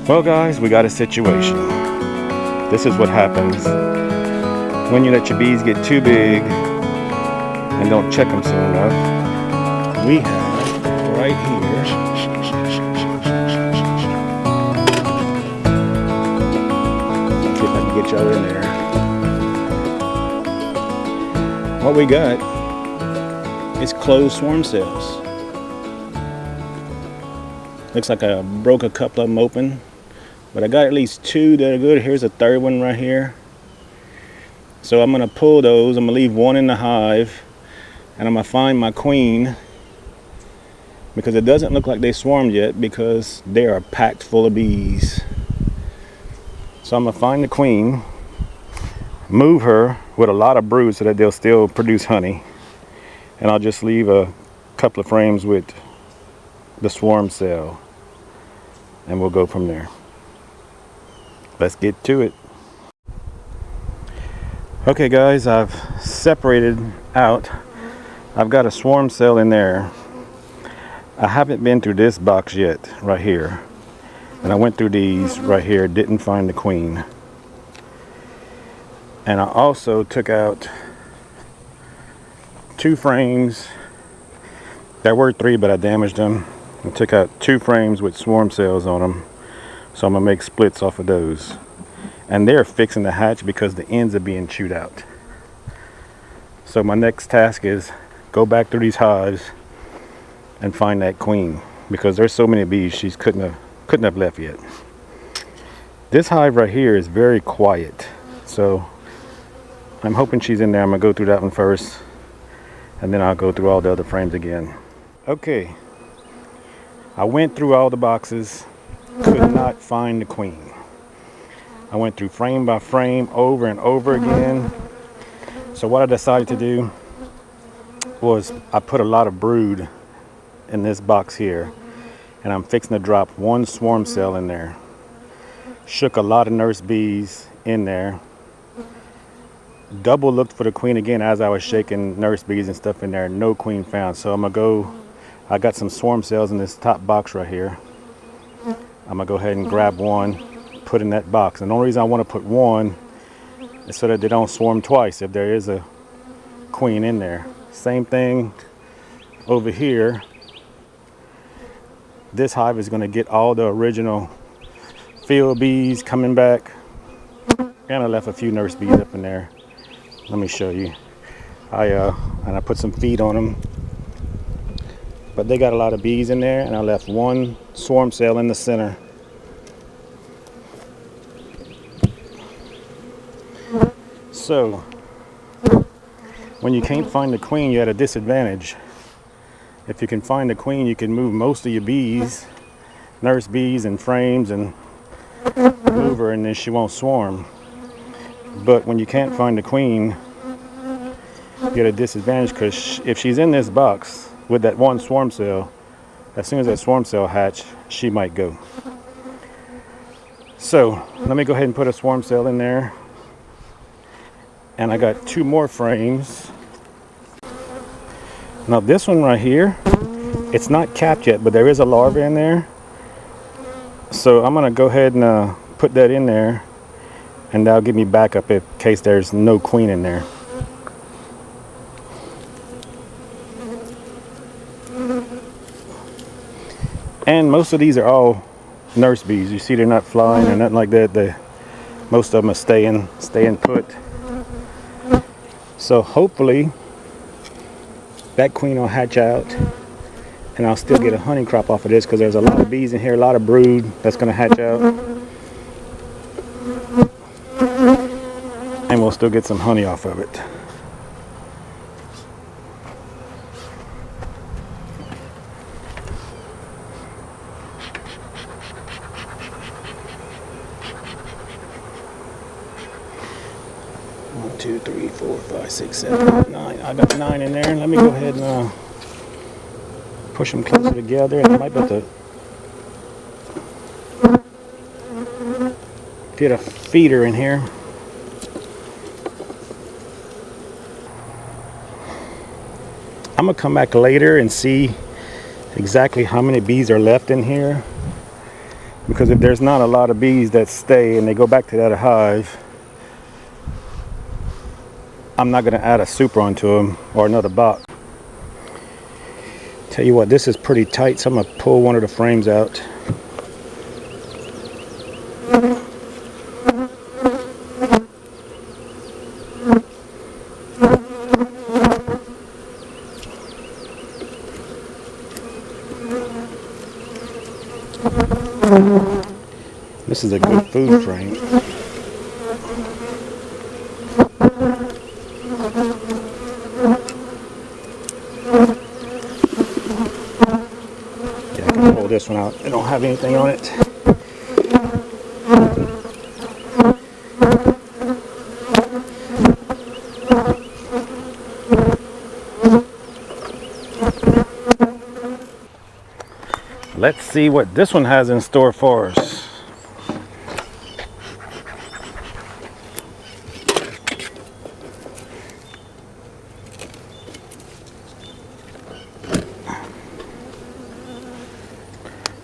Well guys, we got a situation. This is what happens when you let your bees get too big and don't check them soon enough. We have right here, see if I can get y'all in there. What we got is closed swarm cells. Looks like I broke a couple of them open, but I got at least two that are good. Here's a third one right here. So I'm gonna pull those. I'm gonna leave one in the hive, and I'm gonna find my queen, because it doesn't look like they swarmed yet because they are packed full of bees. So I'm gonna find the queen, move her with a lot of brood so that they'll still produce honey, and I'll just leave a couple of frames with the swarm cell, and we'll go from there. Let's get to it. Okay guys, I've separated out. I've got a swarm cell in there. I haven't been through this box yet, right here. And I went through these right here, didn't find the queen. And I also took out 2 frames. There were 3, but I damaged them. I took out 2 frames with swarm cells on them. So I'm gonna make splits off of those. And they're fixing to hatch because the ends are being chewed out. So my next task is go back through these hives and find that queen, because there's so many bees she couldn't have left yet. This hive right here is very quiet, so I'm hoping she's in there. I'm gonna go through that one first, and then I'll go through all the other frames again. Okay, I went through all the boxes, could not find the queen. I went through frame by frame over and over again. So what I decided to do was I put a lot of brood in this box here, and I'm fixing to drop 1 swarm cell in there. Shook a lot of nurse bees in there. Double looked for the queen again as I was shaking nurse bees and stuff in there. No queen found. So I'm gonna go, I got some swarm cells in this top box right here. I'm gonna go ahead and grab one, put in that box. And the only reason I want to put one is so that they don't swarm twice if there is a queen in there. Same thing over here. This hive is going to get all the original field bees coming back, and I left a few nurse bees up in there. Let me show you. I put some feed on them, but they got a lot of bees in there, and I left 1 swarm cell in the center. So when you can't find the queen, you're at a disadvantage. If you can find the queen, you can move most of your bees, nurse bees and frames, and move her, and then she won't swarm. But when you can't find the queen, you're at a disadvantage, because if she's in this box with that 1 swarm cell, as soon as that swarm cell hatch, she might go. So let me go ahead and put a swarm cell in there. And I got 2 more frames. Now this one right here, it's not capped yet, but there is a larva in there. So I'm gonna go ahead and put that in there, and that'll give me backup in case there's no queen in there. And most of these are all nurse bees. You see they're not flying or nothing like that. Most of them are staying put. So hopefully that queen will hatch out, and I'll still get a honey crop off of this, because there's a lot of bees in here, a lot of brood that's going to hatch out, and we'll still get some honey off of it. One, 2, 3, 4, 5, 6, 7, 8, 9. I got 9 in there. Let me go ahead and push them closer together. And I might be able to get a feeder in here. I'm gonna come back later and see exactly how many bees are left in here. Because if there's not a lot of bees that stay and they go back to that hive, I'm not going to add a super onto them or another box. Tell you what, this is pretty tight, so I'm going to pull one of the frames out. This is a good food frame. Yeah, I can pull this one out. I don't have anything on it. Let's see what this one has in store for us.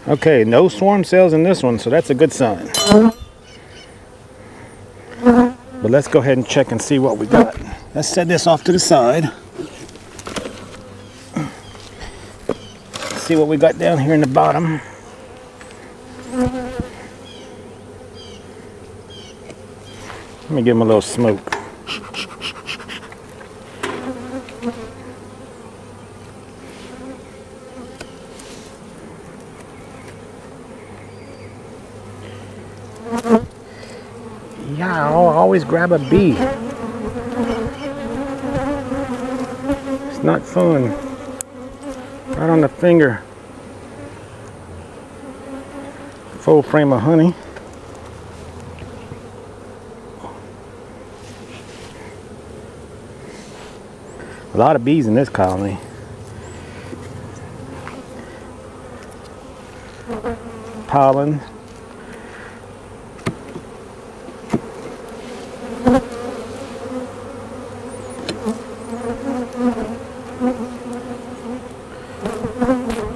Okay, no swarm cells in this one, so that's a good sign. But let's go ahead and check and see what we got. Let's set this off to the side. See what we got down here in the bottom. Let me give him a little smoke. Yeah, I'll always grab a bee. It's not fun. Right on the finger. Full frame of honey. A lot of bees in this colony. Pollen.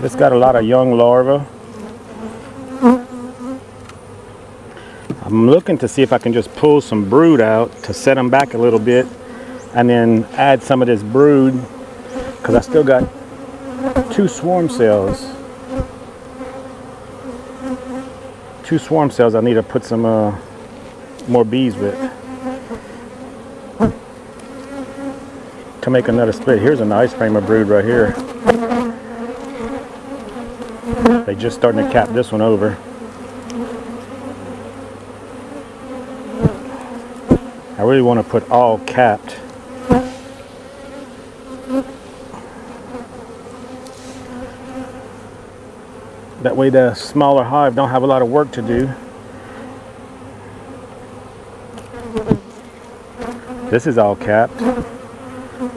It's got a lot of young larvae. I'm looking to see if I can just pull some brood out to set them back a little bit and then add some of this brood, because I still got 2 swarm cells. 2 swarm cells I need to put some more bees with to make another split. Here's a nice frame of brood right here. They just starting to cap this one over. I really want to put all capped. That way the smaller hive don't have a lot of work to do. This is all capped,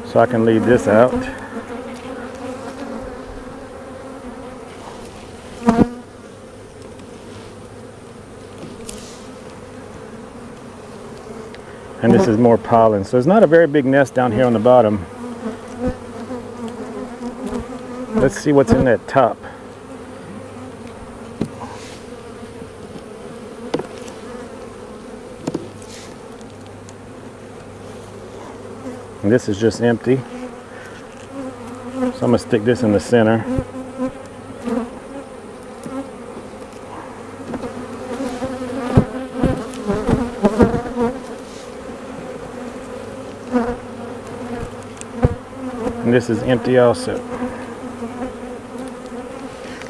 so I can leave this out. And this is more pollen. So it's not a very big nest down here on the bottom. Let's see what's in that top. And this is just empty. So I'm gonna stick this in the center. And this is empty also.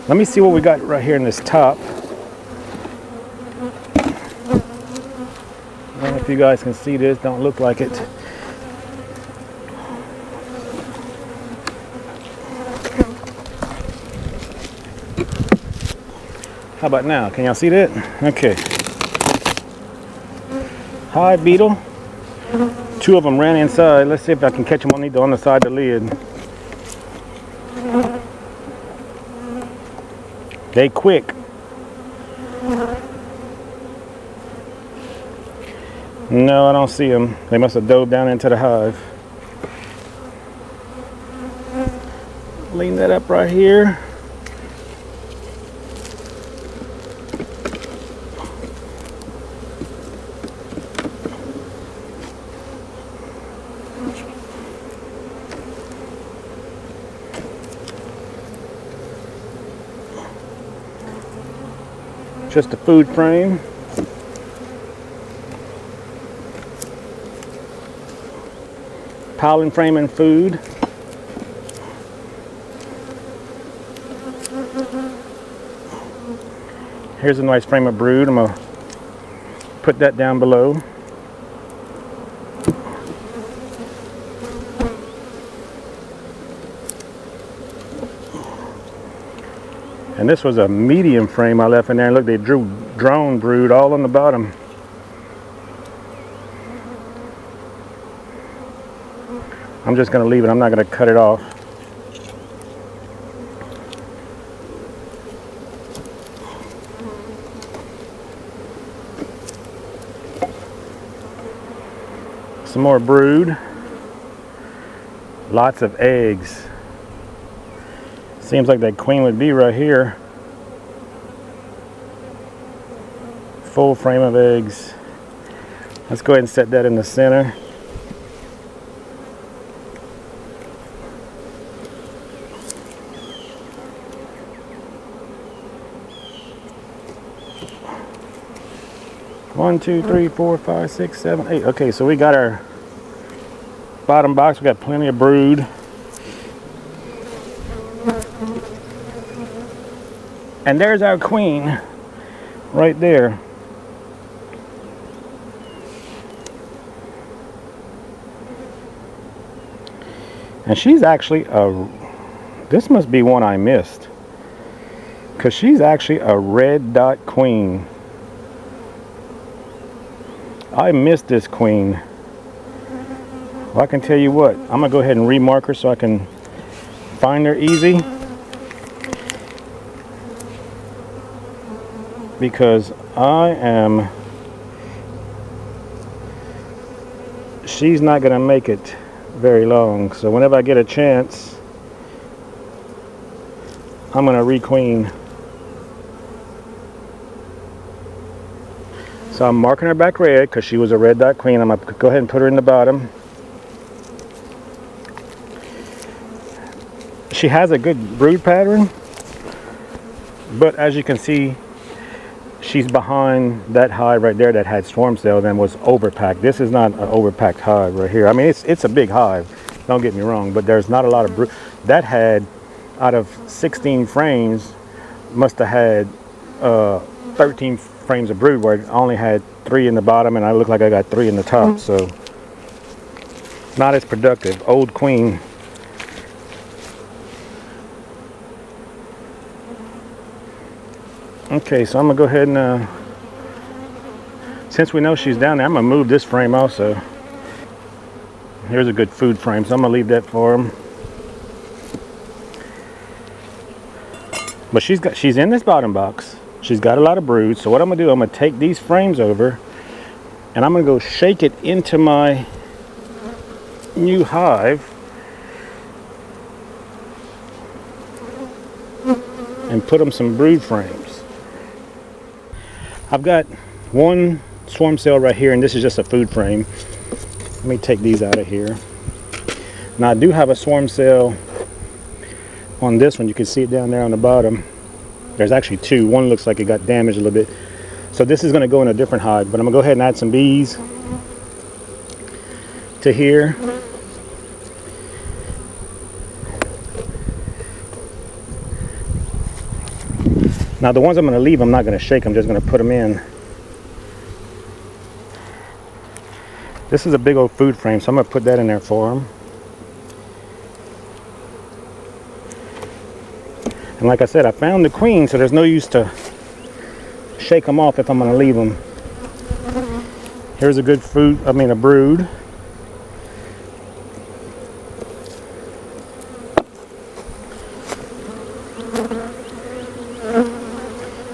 Let me see what we got right here in this top. I don't know if you guys can see this, don't look like it. How about now? Can y'all see that? Okay. Hive beetle. 2 of them ran inside. Let's see if I can catch them on the other side of the lid. They quick. No, I don't see them. They must have dove down into the hive. Lean that up right here. Just a food frame. Piling frame and food. Here's a nice frame of brood. I'm going to put that down below. And this was a medium frame I left in there. Look, they drew drone brood all on the bottom. I'm just going to leave it. I'm not going to cut it off. Some more brood. Lots of eggs. Seems like that queen would be right here. Full frame of eggs. Let's go ahead and set that in the center. One, two, three, 4, 5, 6, 7, 8. Okay, so we got our bottom box. We got plenty of brood. And there's our queen right there. And she's actually this must be one I missed, because she's actually a red dot queen. I missed this queen. Well, I can tell you what, I'm gonna go ahead and remark her so I can find her easy, because she's not gonna make it very long. So whenever I get a chance, I'm gonna requeen. So I'm marking her back red because she was a red dot queen. I'm gonna go ahead and put her in the bottom. She has a good brood pattern, but as you can see, she's behind that hive right there that had swarm cells and was overpacked. This is not an overpacked hive right here. I mean, it's a big hive, don't get me wrong, but there's not a lot of brood. That had, out of 16 frames, must have had 13 frames of brood, where I only had 3 in the bottom and I look like I got 3 in the top. So not as productive. Old queen. Okay, so I'm gonna go ahead and since we know she's down there, I'm gonna move this frame also. Here's a good food frame, so I'm gonna leave that for him. But she's in this bottom box. She's got a lot of brood. So what I'm gonna do, I'm gonna take these frames over and I'm gonna go shake it into my new hive and put them some brood frames. I've got one swarm cell right here, and this is just a food frame. Let me take these out of here. Now I do have a swarm cell on this one. You can see it down there on the bottom. There's actually 2. One looks like it got damaged a little bit. So this is going to go in a different hive, but I'm going to go ahead and add some bees to here. Now the ones I'm going to leave, I'm not going to shake. I'm just going to put them in. This is a big old food frame, so I'm going to put that in there for them. And like I said, I found the queen, so there's no use to shake them off if I'm going to leave them. Here's a good a brood.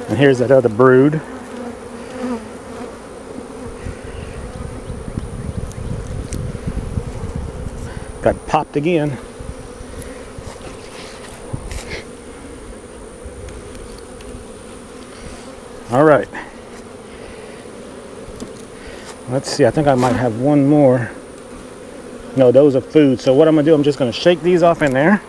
And here's that other brood. Got popped again. All right. Let's see. I think I might have one more. No, those are food. So what I'm gonna do, I'm just gonna shake these off in there.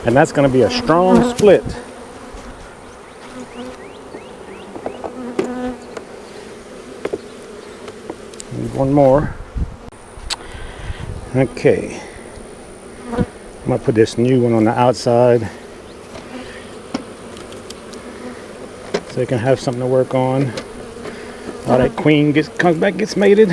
And that's going to be a strong split. Need one more. Okay. I'm going to put this new one on the outside so you can have something to work on while that queen comes back, gets mated.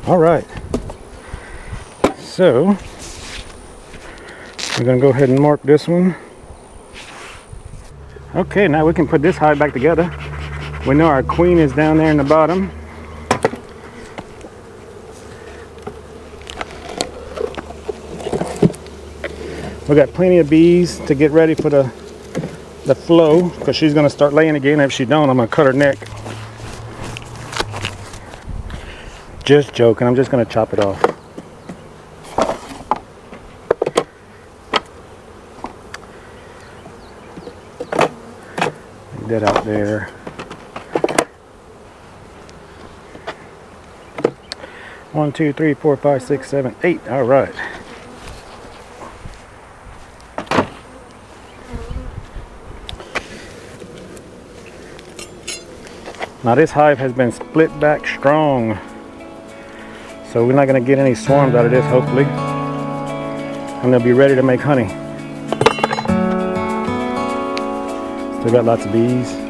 All right, so we're gonna go ahead and mark this one. Okay, now we can put this hive back together. We know our queen is down there in the bottom. We got plenty of bees to get ready for the flow, because she's gonna start laying again. If she don't, I'm gonna cut her neck. Just joking, I'm just gonna chop it off. Leave that out there. One, two, three, four, five, six, seven, 8. All right. Now this hive has been split back strong, so we're not going to get any swarms out of this, hopefully. And they'll be ready to make honey. Still got lots of bees.